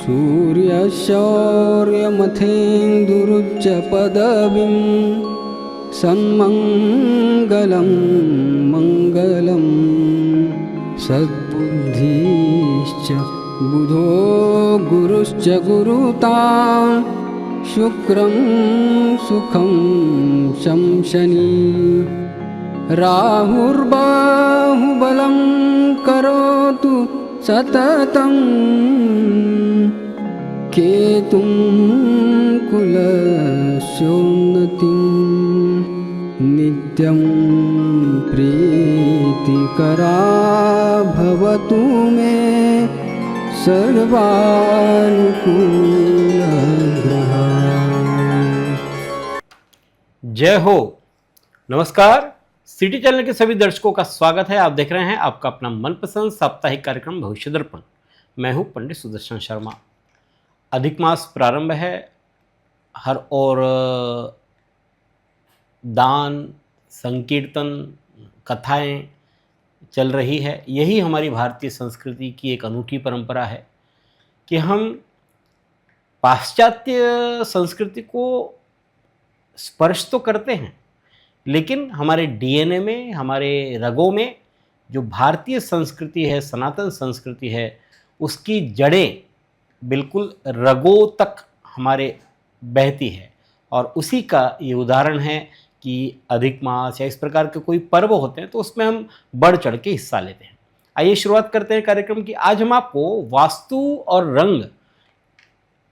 सूर्यशौर्यमथेन्दुरुच्च पदवीं सन्मङ्गलं मङ्गलं सद्बुद्धिश्च बुधो गुरुश्च गुरुतां शुक्रं सुखं शंशनी राहुर्बाहुबलं करोतु सततं केतुं कुलस्योन्नतिं नित्यं प्रीतिकरा भवतु मे सर्वानुकूलग्रहा। जय हो। नमस्कार, सिटी चैनल के सभी दर्शकों का स्वागत है। आप देख रहे हैं आपका अपना मनपसंद साप्ताहिक कार्यक्रम भविष्य दर्पण। मैं हूं पंडित सुदर्शन शर्मा। अधिक मास प्रारंभ है, हर ओर दान, संकीर्तन, कथाएं चल रही है। यही हमारी भारतीय संस्कृति की एक अनूठी परंपरा है कि हम पाश्चात्य संस्कृति को स्पर्श तो करते हैं, लेकिन हमारे डीएनए में, हमारे रगों में जो भारतीय संस्कृति है, सनातन संस्कृति है, उसकी जड़ें बिल्कुल रगों तक हमारे बहती है। और उसी का ये उदाहरण है कि अधिक मास या इस प्रकार के कोई पर्व होते हैं तो उसमें हम बढ़ चढ़ के हिस्सा लेते हैं। आइए शुरुआत करते हैं कार्यक्रम की। आज हम आपको वास्तु और रंग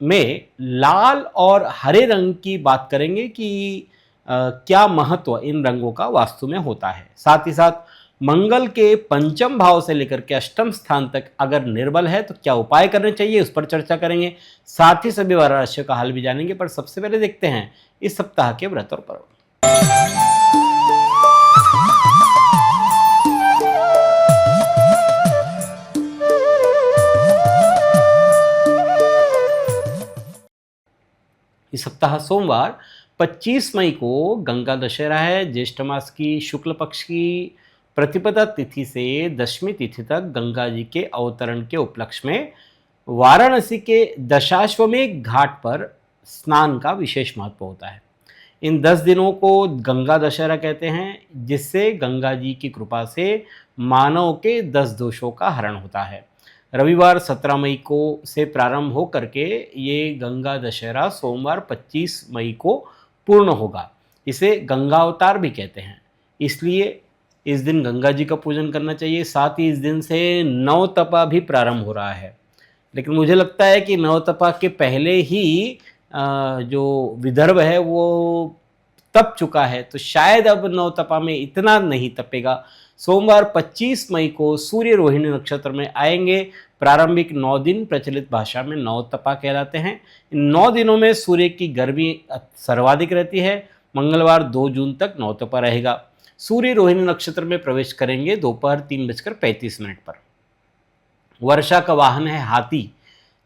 में लाल और हरे रंग की बात करेंगे कि क्या महत्व इन रंगों का वास्तु में होता है। साथ ही साथ मंगल के पंचम भाव से लेकर के अष्टम स्थान तक अगर निर्बल है तो क्या उपाय करने चाहिए, उस पर चर्चा करेंगे। साथ ही सभी 12 राशियों का हाल भी जानेंगे। पर सबसे पहले देखते हैं इस सप्ताह के व्रत और पर्व। इस सप्ताह सोमवार 25 मई को गंगा दशहरा है। ज्येष्ठ मास की शुक्ल पक्ष की प्रतिपदा तिथि से दशमी तिथि तक गंगा जी के अवतरण के उपलक्ष्य में वाराणसी के दशाश्वमेध घाट पर स्नान का विशेष महत्व होता है। इन 10 दिनों को गंगा दशहरा कहते हैं, जिससे गंगा जी की कृपा से मानव के 10 दोषों का हरण होता है। रविवार 17 मई को से प्रारंभ हो करके ये गंगा दशहरा सोमवार 25 मई को पूर्ण होगा। इसे गंगा अवतार भी कहते हैं, इसलिए इस दिन गंगा जी का पूजन करना चाहिए। साथ ही इस दिन से नवतपा भी प्रारंभ हो रहा है, लेकिन मुझे लगता है कि नवतपा के पहले ही जो विदर्भ है वो तप चुका है, तो शायद अब नवतपा में इतना नहीं तपेगा। सोमवार 25 मई को सूर्य रोहिणी नक्षत्र में आएंगे। प्रारंभिक 9 दिन प्रचलित भाषा में नवतपा कहलाते हैं। इन 9 दिनों में सूर्य की गर्मी सर्वाधिक रहती है। मंगलवार 2 जून तक नवतपा रहेगा। सूर्य रोहिणी नक्षत्र में प्रवेश करेंगे दोपहर 3:35 पर। वर्षा का वाहन है हाथी,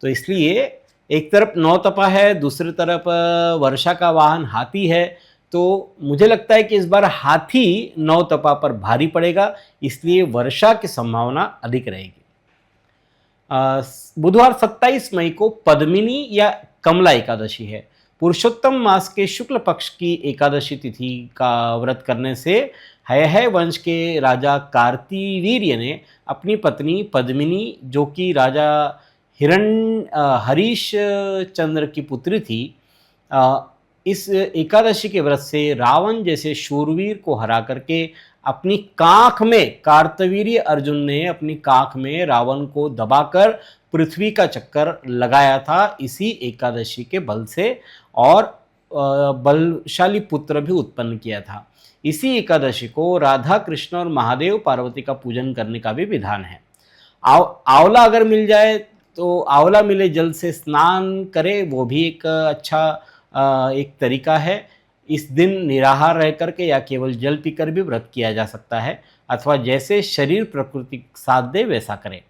तो इसलिए एक तरफ नवतपा है, दूसरी तरफ वर्षा का वाहन हाथी है, तो मुझे लगता है कि इस बार हाथी नवतपा पर भारी पड़ेगा, इसलिए वर्षा की संभावना अधिक रहेगी। बुधवार 27 मई को पद्मिनी या कमला एकादशी है। पुरुषोत्तम मास के शुक्ल पक्ष की एकादशी तिथि का व्रत करने से हयहय वंश के राजा कार्तिवीर्य ने अपनी पत्नी पद्मिनी, जो कि राजा हरीश चंद्र की पुत्री थी, इस एकादशी के व्रत से रावण जैसे शूरवीर को हरा करके अपनी कांख में, कार्तवीर्य अर्जुन ने अपनी कांख में रावण को दबाकर पृथ्वी का चक्कर लगाया था इसी एकादशी के बल से, और बलशाली पुत्र भी उत्पन्न किया था। इसी एकादशी को राधा कृष्ण और महादेव पार्वती का पूजन करने का भी विधान है। आंवला अगर मिल जाए तो आंवला मिले जल से स्नान करे, वो भी एक अच्छा एक तरीका है। इस दिन निराहार रह करके या केवल जल पीकर भी व्रत किया जा सकता है, अथवा जैसे शरीर प्रकृति साथ दे वैसा करें।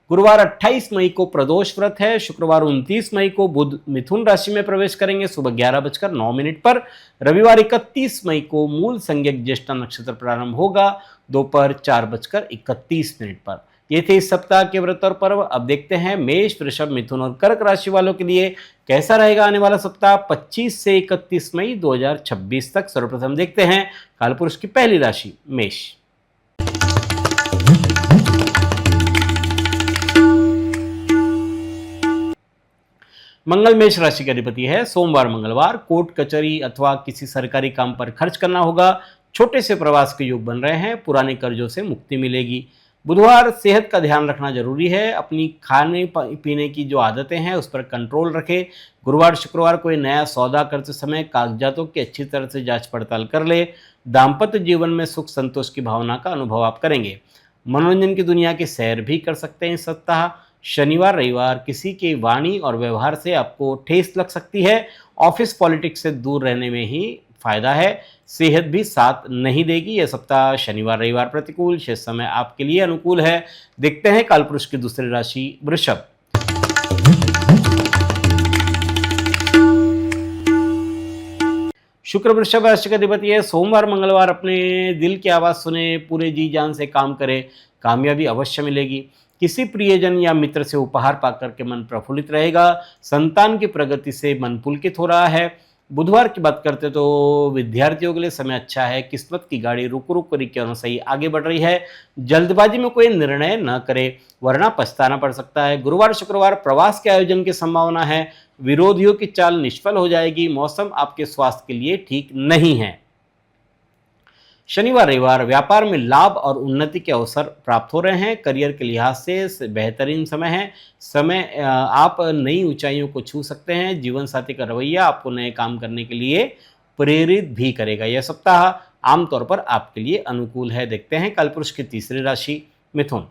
गुरुवार 28 मई को प्रदोष व्रत है। शुक्रवार 29 मई को बुध मिथुन राशि में प्रवेश करेंगे सुबह 11:09 पर। रविवार 31 मई को मूल संज्ञक ज्येष्ठा नक्षत्र प्रारंभ होगा दोपहर 4:31 पर। ये थे इस सप्ताह के व्रत और पर्व। अब देखते हैं मेष, वृषभ, मिथुन और कर्क राशि वालों के लिए कैसा रहेगा आने वाला सप्ताह 25 से 31 मई 2026 तक। सर्वप्रथम देखते हैं कालपुरुष की पहली राशि मेष। मंगल मेष राशि का अधिपति है। सोमवार मंगलवार कोर्ट कचहरी अथवा किसी सरकारी काम पर खर्च करना होगा। छोटे से प्रवास के योग बन रहे हैं। पुराने कर्जों से मुक्ति मिलेगी। बुधवार सेहत का ध्यान रखना जरूरी है। अपनी खाने पीने की जो आदतें हैं उस पर कंट्रोल रखें। गुरुवार शुक्रवार कोई नया सौदा करते समय कागजातों की अच्छी तरह से जांच पड़ताल कर ले। दाम्पत्य जीवन में सुख संतोष की भावना का अनुभव आप करेंगे। मनोरंजन की दुनिया की सैर भी कर सकते हैं इस सप्ताह। शनिवार रविवार किसी के वाणी और व्यवहार से आपको ठेस लग सकती है। ऑफिस पॉलिटिक्स से दूर रहने में ही फायदा है। सेहत भी साथ नहीं देगी। यह सप्ताह शनिवार रविवार प्रतिकूल, शेष समय आपके लिए अनुकूल है। देखते हैं कालपुरुष की दूसरी राशि वृषभ। शुक्र वृषभ राशि का अधिपति है। सोमवार मंगलवार अपने दिल की आवाज सुने, पूरे जी जान से काम करें, कामयाबी अवश्य मिलेगी। किसी प्रियजन या मित्र से उपहार पाकर के मन प्रफुल्लित रहेगा। संतान की प्रगति से मन पुलकित हो रहा है। बुधवार की बात करते तो विद्यार्थियों के लिए समय अच्छा है। किस्मत की गाड़ी रुक रुक कर के अनुसार आगे बढ़ रही है। जल्दबाजी में कोई निर्णय न करे वरना पछताना पड़ सकता है। गुरुवार शुक्रवार प्रवास के आयोजन की संभावना है। विरोधियों की चाल निष्फल हो जाएगी। मौसम आपके स्वास्थ्य के लिए ठीक नहीं है। शनिवार रविवार व्यापार में लाभ और उन्नति के अवसर प्राप्त हो रहे हैं। करियर के लिहाज से बेहतरीन समय है। आप नई ऊंचाइयों को छू सकते हैं। जीवन साथी का रवैया आपको नए काम करने के लिए प्रेरित भी करेगा। यह सप्ताह आमतौर पर आपके लिए अनुकूल है। देखते हैं कालपुरुष की तीसरी राशि मिथुन।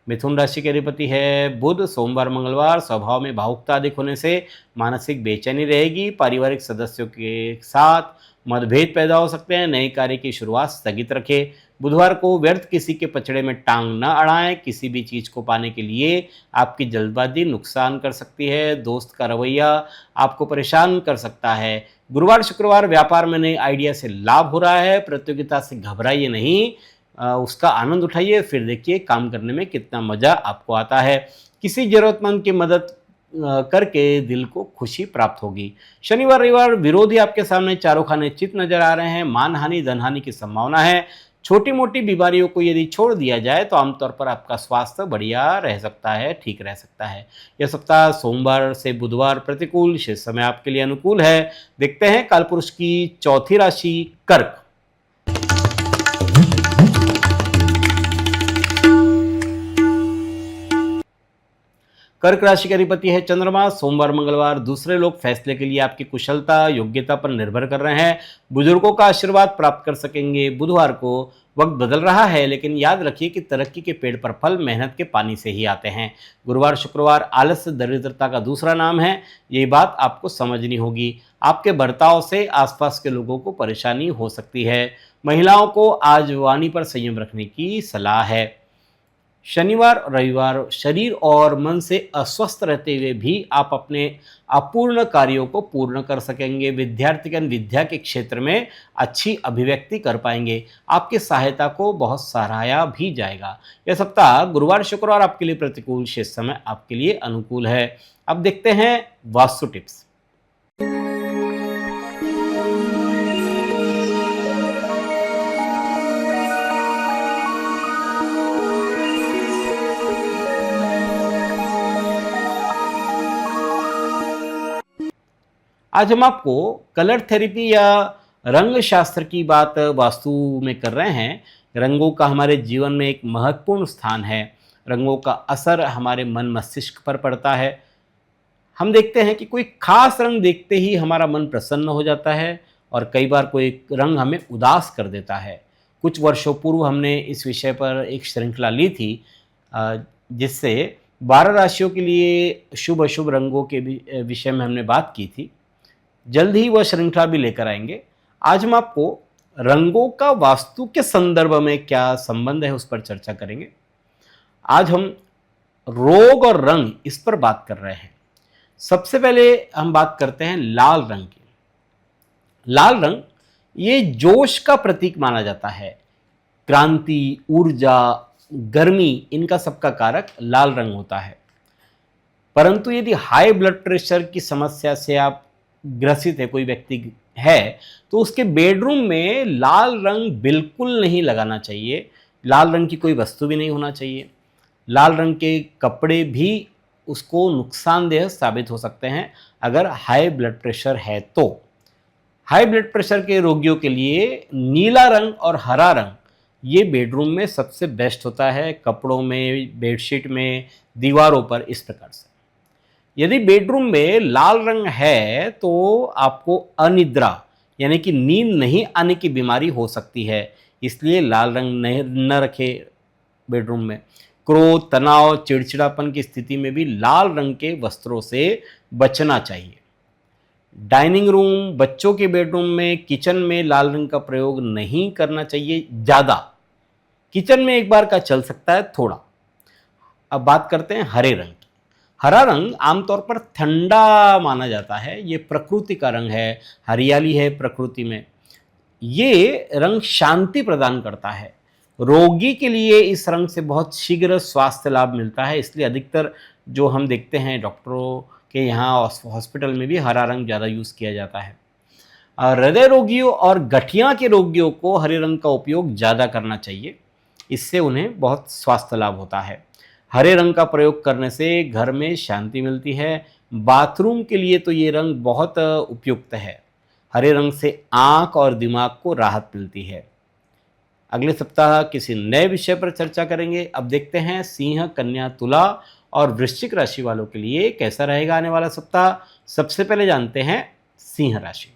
मिथुन राशि के अधिपति है बुध। सोमवार मंगलवार स्वभाव में भावुकता अधिक होने से मानसिक बेचैनी रहेगी। पारिवारिक सदस्यों के साथ मतभेद पैदा हो सकते हैं। नए कार्य की शुरुआत स्थगित रखें। बुधवार को व्यर्थ किसी के पचड़े में टांग न अड़ाएं। किसी भी चीज को पाने के लिए आपकी जल्दबाजी नुकसान कर सकती है। दोस्त का रवैया आपको परेशान कर सकता है। गुरुवार शुक्रवार व्यापार में नए आइडिया से लाभ हो रहा है। प्रतियोगिता से घबराइए नहीं, उसका आनंद उठाइए, फिर देखिए काम करने में कितना मजा आपको आता है। किसी जरूरतमंद की मदद करके दिल को खुशी प्राप्त होगी। शनिवार रविवार विरोधी आपके सामने चारों खाने चित नजर आ रहे हैं। मानहानि धनहानि की संभावना है। छोटी मोटी बीमारियों को यदि छोड़ दिया जाए तो आमतौर पर आपका स्वास्थ्य बढ़िया रह सकता है, ठीक रह सकता है। यह सप्ताह सोमवार से बुधवार प्रतिकूल, शेष समय आपके लिए अनुकूल है। देखते हैं कालपुरुष की चौथी राशि कर्क। कर्क राशि का अधिपति है चंद्रमा। सोमवार मंगलवार दूसरे लोग फैसले के लिए आपकी कुशलता योग्यता पर निर्भर कर रहे हैं। बुजुर्गों का आशीर्वाद प्राप्त कर सकेंगे। बुधवार को वक्त बदल रहा है, लेकिन याद रखिए कि तरक्की के पेड़ पर फल मेहनत के पानी से ही आते हैं। गुरुवार शुक्रवार आलस्य दरिद्रता का दूसरा नाम है। ये बात आपको समझनी होगी। आपके बर्ताव से आसपास के लोगों को परेशानी हो सकती है। महिलाओं को आज वाणी पर संयम रखने की सलाह है। शनिवार रविवार शरीर और मन से अस्वस्थ रहते हुए भी आप अपने अपूर्ण कार्यों को पूर्ण कर सकेंगे। विद्यार्थीगण विद्या के क्षेत्र में अच्छी अभिव्यक्ति कर पाएंगे। आपकी सहायता को बहुत सराहा भी जाएगा। यह सप्ताह गुरुवार शुक्रवार आपके लिए प्रतिकूल, शेष समय आपके लिए अनुकूल है। अब देखते हैं वास्तु टिप्स। आज हम आपको कलर थेरेपी या रंग शास्त्र की बात वास्तु में कर रहे हैं। रंगों का हमारे जीवन में एक महत्वपूर्ण स्थान है। रंगों का असर हमारे मन मस्तिष्क पर पड़ता है। हम देखते हैं कि कोई खास रंग देखते ही हमारा मन प्रसन्न हो जाता है और कई बार कोई रंग हमें उदास कर देता है। कुछ वर्षों पूर्व हमने इस विषय पर एक श्रृंखला ली थी जिससे 12 राशियों के लिए शुभ अशुभ रंगों के विषय में हमने बात की थी। जल्द ही वह श्रृंखला भी लेकर आएंगे। आज हम आपको रंगों का वास्तु के संदर्भ में क्या संबंध है उस पर चर्चा करेंगे। आज हम रोग और रंग इस पर बात कर रहे हैं। सबसे पहले हम बात करते हैं लाल रंग की। लाल रंग ये जोश का प्रतीक माना जाता है। क्रांति, ऊर्जा, गर्मी, इनका सबका कारक लाल रंग होता है। परंतु यदि हाई ब्लड प्रेशर की समस्या से आप ग्रसित है, कोई व्यक्ति है, तो उसके बेडरूम में लाल रंग बिल्कुल नहीं लगाना चाहिए। लाल रंग की कोई वस्तु भी नहीं होना चाहिए। लाल रंग के कपड़े भी उसको नुकसानदेह साबित हो सकते हैं अगर हाई ब्लड प्रेशर है तो। हाई ब्लड प्रेशर के रोगियों के लिए नीला रंग और हरा रंग ये बेडरूम में सबसे बेस्ट होता है, कपड़ों में, बेडशीट में, दीवारों पर, इस प्रकार से। यदि बेडरूम में लाल रंग है तो आपको अनिद्रा यानी कि नींद नहीं आने की बीमारी हो सकती है, इसलिए लाल रंग नहीं न रखे बेडरूम में। क्रोध, तनाव, चिड़चिड़ापन की स्थिति में भी लाल रंग के वस्त्रों से बचना चाहिए। डाइनिंग रूम, बच्चों के बेडरूम में, किचन में लाल रंग का प्रयोग नहीं करना चाहिए ज़्यादा। किचन में एक बार का चल सकता है थोड़ा। अब बात करते हैं हरे रंग की। हरा रंग आमतौर पर ठंडा माना जाता है, ये प्रकृति का रंग है, हरियाली है प्रकृति में। ये रंग शांति प्रदान करता है। रोगी के लिए इस रंग से बहुत शीघ्र स्वास्थ्य लाभ मिलता है, इसलिए अधिकतर जो हम देखते हैं डॉक्टरों के यहाँ हॉस्पिटल में भी हरा रंग ज़्यादा यूज़ किया जाता है। हृदय रोगियों और गठिया के रोगियों को हरे रंग का उपयोग ज़्यादा करना चाहिए, इससे उन्हें बहुत स्वास्थ्य लाभ होता है। हरे रंग का प्रयोग करने से घर में शांति मिलती है। बाथरूम के लिए तो ये रंग बहुत उपयुक्त है। हरे रंग से आँख और दिमाग को राहत मिलती है। अगले सप्ताह किसी नए विषय पर चर्चा करेंगे। अब देखते हैं सिंह, कन्या, तुला और वृश्चिक राशि वालों के लिए कैसा रहेगा आने वाला सप्ताह। सबसे पहले जानते हैं सिंह राशि।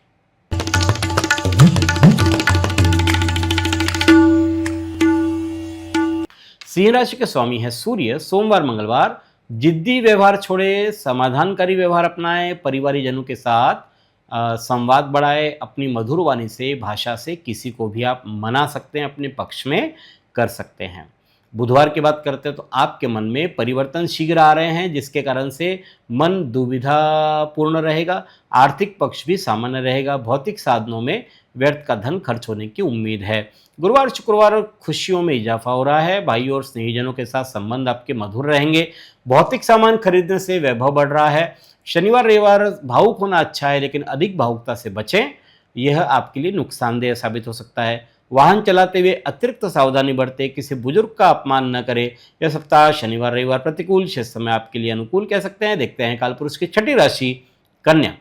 सिंह राशि के स्वामी है सूर्य। सोमवार, मंगलवार जिद्दी व्यवहार छोड़े, समाधानकारी व्यवहार अपनाएं, परिवारीजनों के साथ संवाद बढ़ाए। अपनी मधुर वाणी से, भाषा से किसी को भी आप मना सकते हैं, अपने पक्ष में कर सकते हैं। बुधवार की बात करते हैं तो आपके मन में परिवर्तन शीघ्र आ रहे हैं, जिसके कारण से मन दुविधापूर्ण रहेगा। आर्थिक पक्ष भी सामान्य रहेगा। भौतिक साधनों में व्यर्थ का धन खर्च होने की उम्मीद है। गुरुवार, शुक्रवार खुशियों में इजाफा हो रहा है। भाई और स्नेहीजनों के साथ संबंध आपके मधुर रहेंगे। भौतिक सामान खरीदने से वैभव बढ़ रहा है। शनिवार, रविवार भावुक होना अच्छा है, लेकिन अधिक भावुकता से बचें, यह आपके लिए नुकसानदेह साबित हो सकता है। वाहन चलाते हुए अतिरिक्त सावधानी बरतें, किसी बुजुर्ग का अपमान न करें। यह सप्ताह शनिवार, रविवार प्रतिकूल, शेष समय आपके लिए अनुकूल कह सकते हैं। देखते हैं कालपुरुष की छठी राशि कन्या।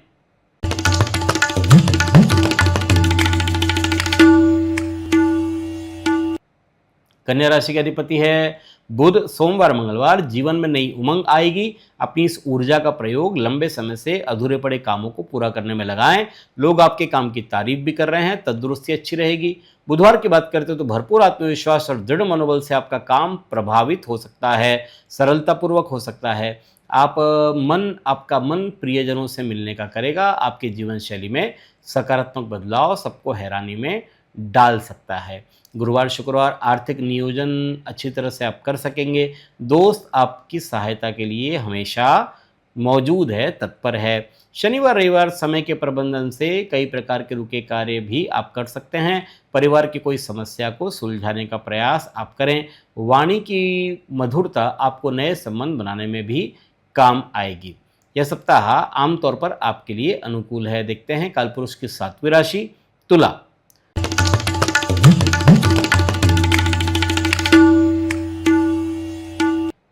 कन्या राशि के अधिपति है बुध। सोमवार, मंगलवार जीवन में नई उमंग आएगी। अपनी इस ऊर्जा का प्रयोग लंबे समय से अधूरे पड़े कामों को पूरा करने में लगाएं। लोग आपके काम की तारीफ भी कर रहे हैं। तंदुरुस्ती अच्छी रहेगी। बुधवार की बात करते हो तो भरपूर आत्मविश्वास और दृढ़ मनोबल से आपका काम प्रभावित हो सकता है, सरलतापूर्वक हो सकता है। आपका मन प्रियजनों से मिलने का करेगा। आपके जीवन शैली में सकारात्मक बदलाव सबको हैरानी में डाल सकता है। गुरुवार, शुक्रवार आर्थिक नियोजन अच्छी तरह से आप कर सकेंगे। दोस्त आपकी सहायता के लिए हमेशा मौजूद है, तत्पर है। शनिवार, रविवार समय के प्रबंधन से कई प्रकार के रुके कार्य भी आप कर सकते हैं। परिवार की कोई समस्या को सुलझाने का प्रयास आप करें। वाणी की मधुरता आपको नए संबंध बनाने में भी काम आएगी। यह सप्ताह आमतौर पर आपके लिए अनुकूल है। देखते हैं कालपुरुष की सातवीं राशि तुला।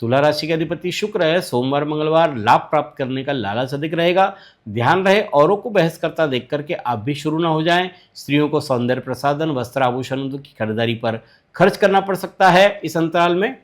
तुला राशि के अधिपति शुक्र है। सोमवार, मंगलवार लाभ प्राप्त करने का लालच अधिक रहेगा। ध्यान रहे औरों को बहस करता देख करके आप भी शुरू ना हो जाएं। स्त्रियों को सौंदर्य प्रसाधन, वस्त्र, आभूषणों की खरीदारी पर खर्च करना पड़ सकता है इस अंतराल में।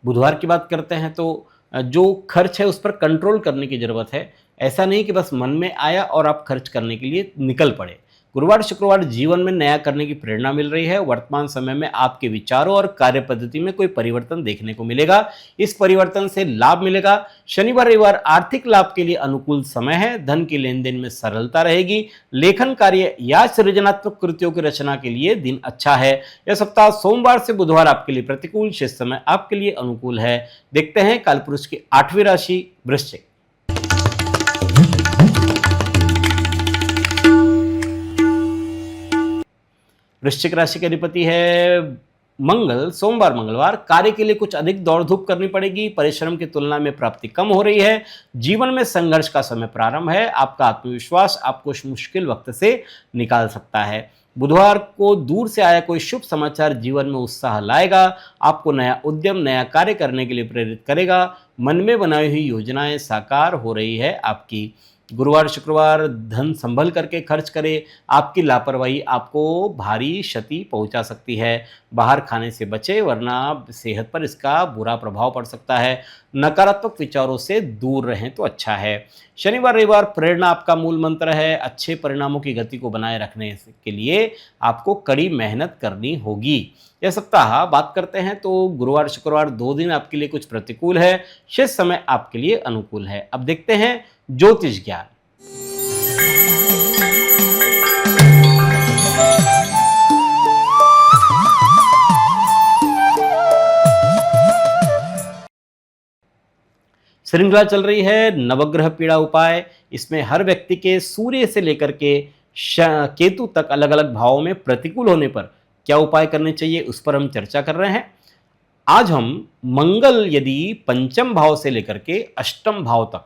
बुधवार की बात करते हैं तो जो खर्च है उस पर कंट्रोल करने की जरूरत है। ऐसा नहीं कि बस मन में आया और आप खर्च करने के लिए निकल पड़े। गुरुवार, शुक्रवार जीवन में नया करने की प्रेरणा मिल रही है। वर्तमान समय में आपके विचारों और कार्य पद्धति में कोई परिवर्तन देखने को मिलेगा। इस परिवर्तन से लाभ मिलेगा। शनिवार, रविवार आर्थिक लाभ के लिए अनुकूल समय है। धन के लेन देन में सरलता रहेगी। लेखन कार्य या सृजनात्मक कृतियों की रचना के लिए दिन अच्छा है। यह सप्ताह सोमवार से बुधवार आपके लिए प्रतिकूल, शेष समय आपके लिए अनुकूल है। देखते हैं कालपुरुष की आठवीं राशि वृश्चिक। वृश्चिक राशि के अधिपति है मंगल। सोमवार मंगलवार कार्य के लिए कुछ अधिक दौड़ धूप करनी पड़ेगी, परिश्रम की तुलना में प्राप्ति कम हो रही है। जीवन में संघर्ष का समय प्रारंभ है। आपका आत्मविश्वास आपको उस मुश्किल वक्त से निकाल सकता है। बुधवार को दूर से आया कोई शुभ समाचार जीवन में उत्साह लाएगा, आपको नया उद्यम नया कार्य करने के लिए प्रेरित करेगा। मन में बनाई हुई योजनाएं साकार हो रही है आपकी। गुरुवार शुक्रवार धन संभल करके खर्च करें, आपकी लापरवाही आपको भारी क्षति पहुंचा सकती है। बाहर खाने से बचे वरना सेहत पर इसका बुरा प्रभाव पड़ सकता है। नकारात्मक विचारों से दूर रहें तो अच्छा है। शनिवार रविवार प्रेरणा आपका मूल मंत्र है। अच्छे परिणामों की गति को बनाए रखने के लिए आपको कड़ी मेहनत करनी होगी। यह सप्ताह बात करते हैं तो गुरुवार शुक्रवार 2 दिन आपके लिए कुछ प्रतिकूल है, शेष समय आपके लिए अनुकूल है। अब देखते हैं ज्योतिष ज्ञान। श्रृंखला चल रही है नवग्रह पीड़ा उपाय। इसमें हर व्यक्ति के सूर्य से लेकर के केतु तक अलग अलग भावों में प्रतिकूल होने पर क्या उपाय करने चाहिए उस पर हम चर्चा कर रहे हैं। आज हम मंगल यदि पंचम भाव से लेकर के अष्टम भाव तक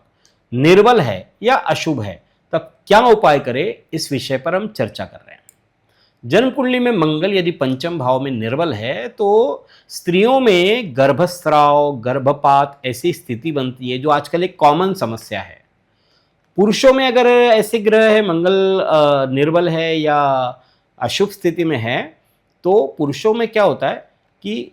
निर्बल है या अशुभ है तब क्या उपाय करें इस विषय पर हम चर्चा कर रहे हैं। जन्म कुंडली में मंगल यदि पंचम भाव में निर्बल है तो स्त्रियों में गर्भस्राव गर्भपात ऐसी स्थिति बनती है जो आजकल एक कॉमन समस्या है। पुरुषों में अगर ऐसे ग्रह है मंगल निर्बल है या अशुभ स्थिति में है तो पुरुषों में क्या होता है कि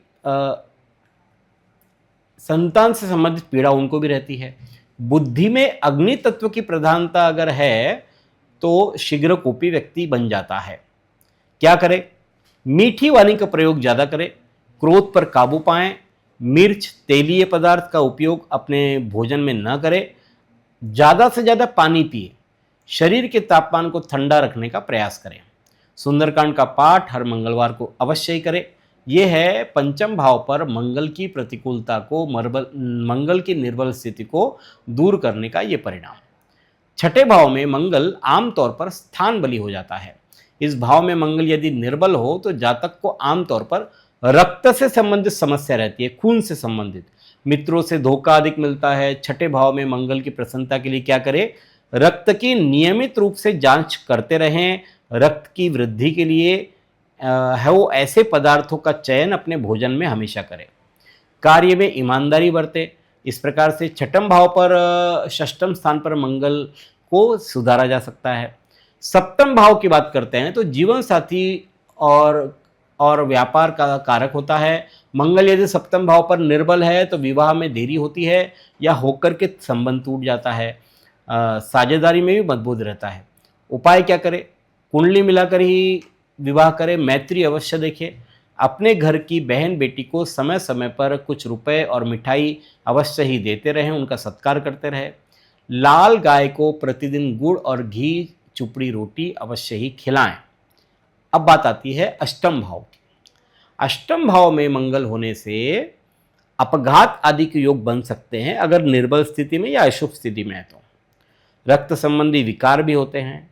संतान से संबंधित पीड़ा उनको भी रहती है। बुद्धि में अग्नि तत्व की प्रधानता अगर है तो शीघ्र कोपी व्यक्ति बन जाता है। क्या करें? मीठी वाणी का प्रयोग ज़्यादा करें, क्रोध पर काबू पाएं, मिर्च तेलीय पदार्थ का उपयोग अपने भोजन में न करें, ज़्यादा से ज़्यादा पानी पिए, शरीर के तापमान को ठंडा रखने का प्रयास करें। सुंदरकांड का पाठ हर मंगलवार को अवश्य ही करें। यह है पंचम भाव पर मंगल की प्रतिकूलता को मंगल की निर्बल स्थिति को दूर करने का ये परिणाम। छठे भाव में मंगल आमतौर पर स्थान बली हो जाता है। इस भाव में मंगल यदि निर्बल हो तो जातक को आमतौर पर रक्त से संबंधित समस्या रहती है, खून से संबंधित, मित्रों से धोखा अधिक मिलता है। छठे भाव में मंगल की प्रसन्नता के लिए क्या करें? रक्त की नियमित रूप से जांच करते रहें। रक्त की वृद्धि के लिए है वो ऐसे पदार्थों का चयन अपने भोजन में हमेशा करें। कार्य में ईमानदारी बरते। इस प्रकार से छठम भाव पर षष्ठम स्थान पर मंगल को सुधारा जा सकता है। सप्तम भाव की बात करते हैं तो जीवन साथी और व्यापार का कारक होता है। मंगल यदि सप्तम भाव पर निर्बल है तो विवाह में देरी होती है या होकर के संबंध टूट जाता है। साझेदारी में भी मतभेद रहता है। उपाय क्या करें? कुंडली मिलाकर ही विवाह करें। मैत्री अवश्य देखें। अपने घर की बहन बेटी को समय समय पर कुछ रुपए और मिठाई अवश्य ही देते रहें, उनका सत्कार करते रहें। लाल गाय को प्रतिदिन गुड़ और घी चुपड़ी रोटी अवश्य ही खिलाएं। अब बात आती है अष्टम भाव की। अष्टम भाव में मंगल होने से अपघात आदि के योग बन सकते हैं अगर निर्बल स्थिति में या अशुभ स्थिति में है तो। रक्त संबंधी विकार भी होते हैं।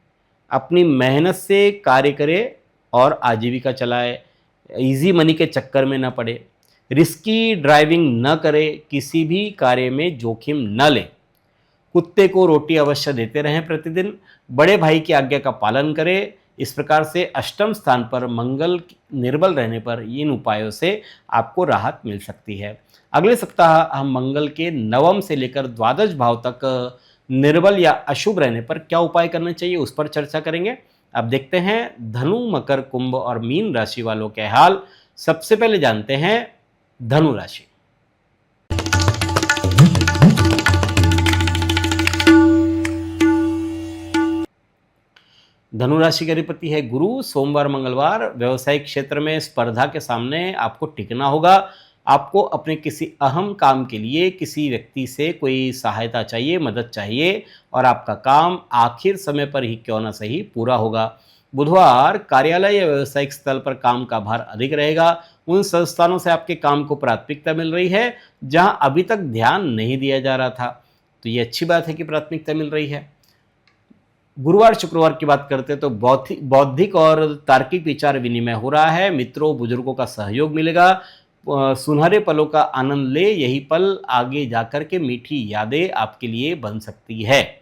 अपनी मेहनत से कार्य करें और आजीविका चलाए। इजी मनी के चक्कर में न पड़े। रिस्की ड्राइविंग न करें। किसी भी कार्य में जोखिम न लें। कुत्ते को रोटी अवश्य देते रहें प्रतिदिन। बड़े भाई की आज्ञा का पालन करें। इस प्रकार से अष्टम स्थान पर मंगल निर्बल रहने पर इन उपायों से आपको राहत मिल सकती है। अगले सप्ताह हम मंगल के नवम से लेकर द्वादश भाव तक निर्बल या अशुभ रहने पर क्या उपाय करने चाहिए उस पर चर्चा करेंगे। अब देखते हैं धनु मकर कुंभ और मीन राशि वालों के हाल। सबसे पहले जानते हैं धनु राशि। धनु राशि के अधिपति है गुरु। सोमवार मंगलवार व्यवसायिक क्षेत्र में स्पर्धा के सामने आपको टिकना होगा। आपको अपने किसी अहम काम के लिए किसी व्यक्ति से कोई सहायता चाहिए, मदद चाहिए और आपका काम आखिर समय पर ही क्यों ना सही पूरा होगा। बुधवार कार्यालय या व्यावसायिक स्थल पर काम का भार अधिक रहेगा। उन संस्थानों से आपके काम को प्राथमिकता मिल रही है जहां अभी तक ध्यान नहीं दिया जा रहा था, तो ये अच्छी बात है कि प्राथमिकता मिल रही है। गुरुवार शुक्रवार की बात करते हैं तो बौद्धिक और तार्किक विचार विनिमय हो रहा है। मित्रों बुजुर्गों का सहयोग मिलेगा। सुनहरे पलों का आनंद ले, यही पल आगे जाकर के मीठी यादें आपके लिए बन सकती है।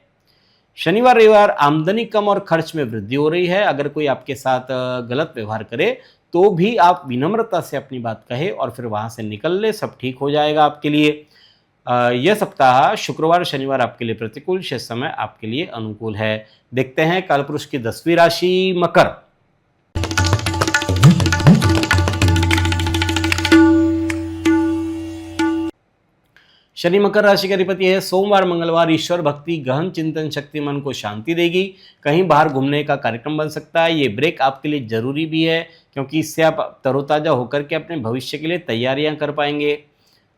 शनिवार रविवार आमदनी कम और खर्च में वृद्धि हो रही है। अगर कोई आपके साथ गलत व्यवहार करे तो भी आप विनम्रता से अपनी बात कहे और फिर वहां से निकल ले, सब ठीक हो जाएगा आपके लिए। यह सप्ताह शुक्रवार शनिवार आपके लिए प्रतिकूल, शेष समय आपके लिए अनुकूल है। देखते हैं कालपुरुष की 10वीं राशि मकर। शनि मकर राशि का अधिपति है। सोमवार मंगलवार ईश्वर भक्ति गहन चिंतन शक्ति मन को शांति देगी। कहीं बाहर घूमने का कार्यक्रम बन सकता है। ये ब्रेक आपके लिए जरूरी भी है क्योंकि इससे आप तरोताजा होकर के अपने भविष्य के लिए तैयारियां कर पाएंगे।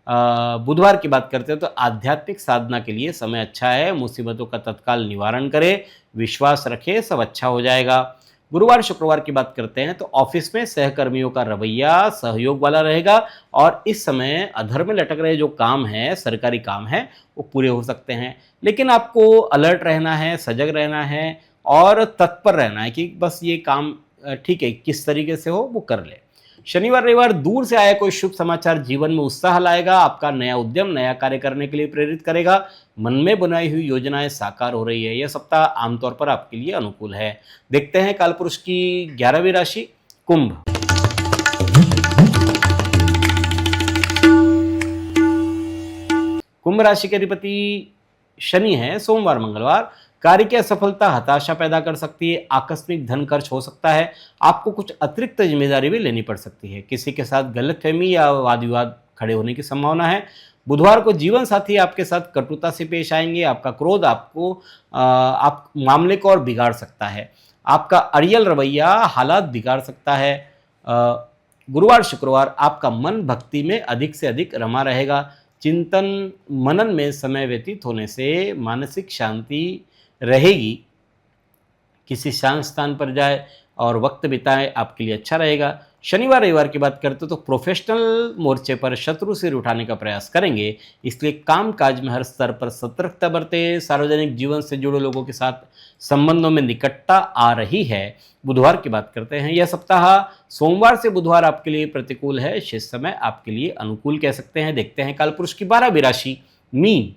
बुधवार की बात करते हैं तो आध्यात्मिक साधना के लिए समय अच्छा है। मुसीबतों का तत्काल निवारण करें, विश्वास रखें, सब अच्छा हो जाएगा। गुरुवार शुक्रवार की बात करते हैं तो ऑफिस में सहकर्मियों का रवैया सहयोग वाला रहेगा और इस समय अधर में लटक रहे जो काम है, सरकारी काम है, वो पूरे हो सकते हैं। लेकिन आपको अलर्ट रहना है, सजग रहना है और तत्पर रहना है कि बस ये काम ठीक है, किस तरीके से हो वो कर ले। शनिवार रविवार दूर से आया कोई शुभ समाचार जीवन में उत्साह लाएगा। आपका नया उद्यम नया कार्य करने के लिए प्रेरित करेगा। मन में बनाई हुई योजनाएं साकार हो रही है। यह सप्ताह आमतौर पर आपके लिए अनुकूल है। देखते हैं कालपुरुष की 11वीं राशि कुंभ। कुंभ राशि के अधिपति शनि है। सोमवार मंगलवार कार्य की असफलता हताशा पैदा कर सकती है। आकस्मिक धन खर्च हो सकता है। आपको कुछ अतिरिक्त जिम्मेदारी भी लेनी पड़ सकती है। किसी के साथ गलतफहमी या वाद विवाद खड़े होने की संभावना है। बुधवार को जीवन साथी आपके साथ कटुता से पेश आएंगे। आपका क्रोध आप मामले को और बिगाड़ सकता है। आपका अड़ियल रवैया हालात बिगाड़ सकता है। गुरुवार शुक्रवार आपका मन भक्ति में अधिक से अधिक रमा रहेगा। चिंतन मनन में समय व्यतीत होने से मानसिक शांति रहेगी। किसी शांत स्थान पर जाए और वक्त बिताए, आपके लिए अच्छा रहेगा। शनिवार रविवार की बात करते तो प्रोफेशनल मोर्चे पर शत्रु सिर उठाने का प्रयास करेंगे, इसलिए काम काज में हर स्तर पर सतर्कता बरतें। सार्वजनिक जीवन से जुड़े लोगों के साथ संबंधों में निकटता आ रही है। बुधवार की बात करते हैं। यह सप्ताह सोमवार से बुधवार आपके लिए प्रतिकूल है, शेष समय आपके लिए अनुकूल कह सकते हैं। देखते हैं कालपुरुष की 12वीं राशि मीन।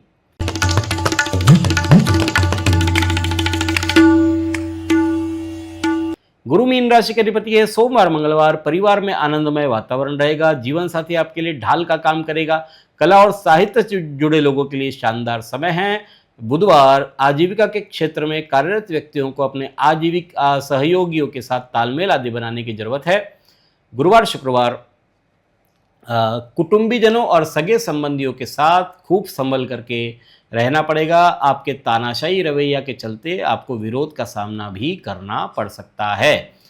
गुरु मीन राशि के अधिपति है। सोमवार मंगलवार परिवार में आनंदमय वातावरण रहेगा। जीवन साथी आपके लिए ढाल का काम करेगा। कला और साहित्य से जुड़े लोगों के लिए शानदार समय है। बुधवार आजीविका के क्षेत्र में कार्यरत व्यक्तियों को अपने आजीविका सहयोगियों के साथ तालमेल आदि बनाने की जरूरत है। गुरुवार शुक्रवार कुटुंबीजनों और सगे संबंधियों के साथ खूब संभल करके रहना पड़ेगा। आपके तानाशाही रवैया के चलते आपको विरोध का सामना भी करना पड़ सकता है।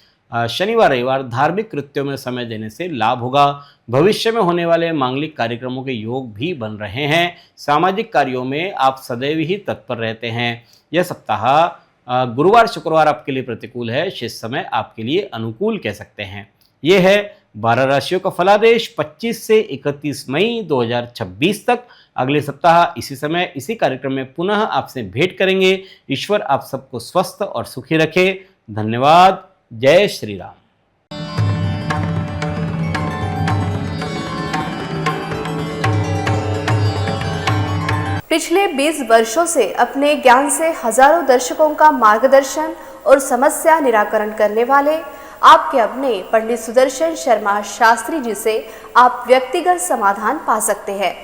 शनिवार रविवार धार्मिक कृत्यों में समय देने से लाभ होगा। भविष्य में होने वाले मांगलिक कार्यक्रमों के योग भी बन रहे हैं। सामाजिक कार्यों में आप सदैव ही तत्पर रहते हैं। यह सप्ताह गुरुवार शुक्रवार आपके लिए प्रतिकूल है, शेष समय आपके लिए अनुकूल कह सकते हैं। यह है 12 राशियों का फलादेश 25 से 31 मई 2026 तक। अगले सप्ताह इसी समय इसी कार्यक्रम में पुनः आपसे भेंट करेंगे। ईश्वर आप सबको स्वस्थ और सुखी रखे। धन्यवाद। जय श्री राम। पिछले 20 वर्षों से अपने ज्ञान से हजारों दर्शकों का मार्गदर्शन और समस्या निराकरण करने वाले आपके अपने पंडित सुदर्शन शर्मा शास्त्री जी से आप व्यक्तिगत समाधान पा सकते हैं।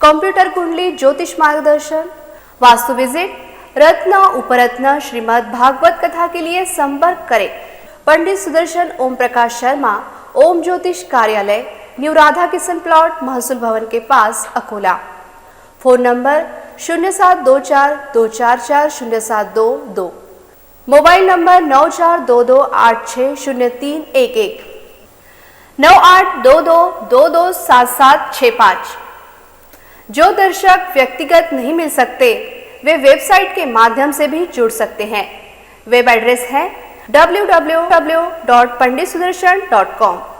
कंप्यूटर कुंडली ज्योतिष मार्गदर्शन, वास्तु विजिट, रत्न उपरत्न श्रीमद् भागवत कथा के लिए संपर्क करें पंडित सुदर्शन ओम प्रकाश शर्मा, ओम ज्योतिष कार्यालय, न्यू राधा किशन प्लॉट, महसूल भवन के पास, Akola. Phone number 0724244072, mobile number 9422860311, 9822227765। जो दर्शक व्यक्तिगत नहीं मिल सकते वे वेबसाइट के माध्यम से भी जुड़ सकते हैं। वेब एड्रेस है www.panditsudarshan.com।